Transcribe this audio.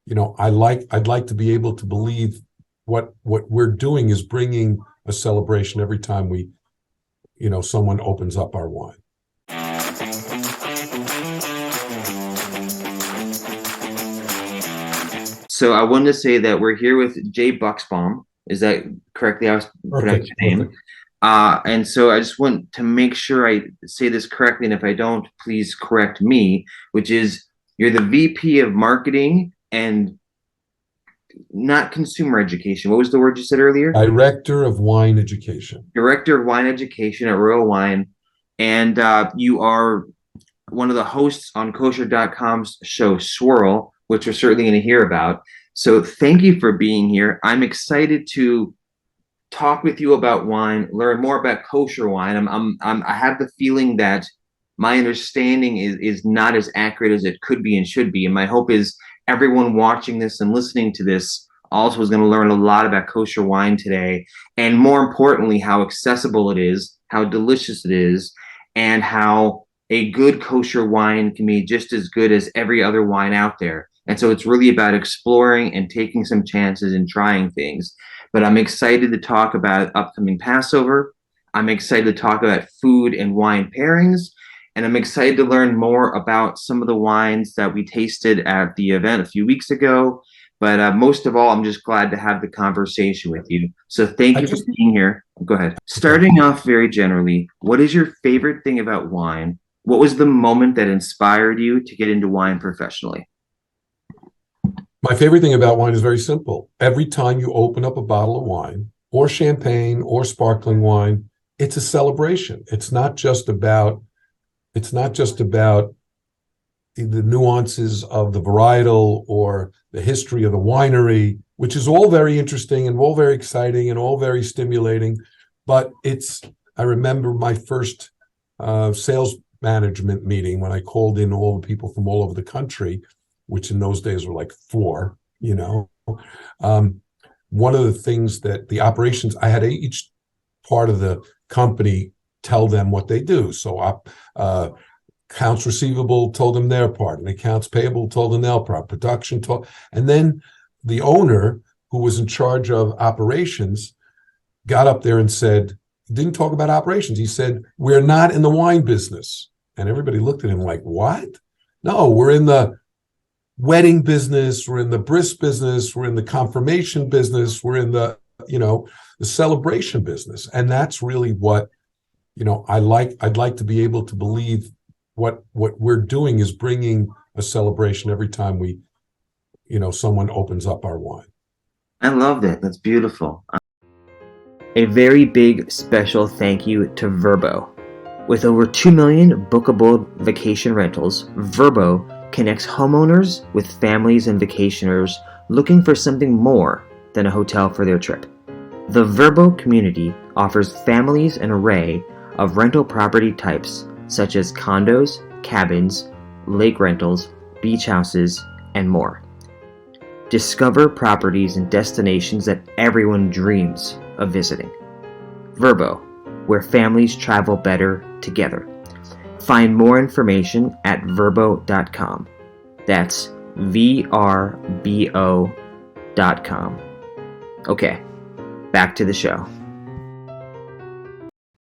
I'd like to be able to believe what we're doing is bringing a celebration every time someone opens up our wine. So I wanted to say that we're here with Jay Buchsbaum. Is that correctly how I was pronouncing your name? And so I just want to make sure I say this correctly, and if I don't, please correct me, which is you're the VP of Marketing and not consumer education. What was the word you said earlier? Director of Wine Education. Director of Wine Education at Royal Wine. And you are one of the hosts on kosher.com's show Swirl, which we're certainly going to hear about. So thank you for being here. I'm excited to talk with you about wine, learn more about kosher wine. I have the feeling that my understanding is not as accurate as it could be and should be. And my hope is everyone watching this and listening to this also is going to learn a lot about kosher wine today. And more importantly, how accessible it is, how delicious it is, and how a good kosher wine can be just as good as every other wine out there. And so it's really about exploring and taking some chances and trying things. But I'm excited to talk about upcoming Passover. I'm excited to talk about food and wine pairings. And I'm excited to learn more about some of the wines that we tasted at the event a few weeks ago. But most of all, I'm just glad to have the conversation with you. So thank you for being here. Go ahead. Starting off very generally, what is your favorite thing about wine? What was the moment that inspired you to get into wine professionally? My favorite thing about wine is very simple. Every time you open up a bottle of wine or champagne or sparkling wine, it's a celebration. It's not just about the nuances of the varietal or the history of the winery, which is all very interesting and all very exciting and all very stimulating. But I remember my first sales management meeting when I called in all the people from all over the country, which in those days were like 4, one of the things that the operations, I had each part of the company tell them what they do. So accounts receivable told them their part, and accounts payable told them their part, production told, and then the owner, who was in charge of operations, got up there and didn't talk about operations. He said, "We're not in the wine business." And everybody looked at him like, "What? No, we're in the wedding business, we're in the bris business, we're in the confirmation business, we're in the celebration business." And that's really what I'd like to be able to believe what we're doing is bringing a celebration every time someone opens up our wine. I love that. That's beautiful. A very big special thank you to Vrbo. With over 2 million bookable vacation rentals, Vrbo connects homeowners with families and vacationers looking for something more than a hotel for their trip. The Vrbo community offers families an array of rental property types such as condos, cabins, lake rentals, beach houses, and more. Discover properties and destinations that everyone dreams of visiting. Vrbo, where families travel better together. Find more information at vrbo.com. That's VRBO.com. Okay, back to the show.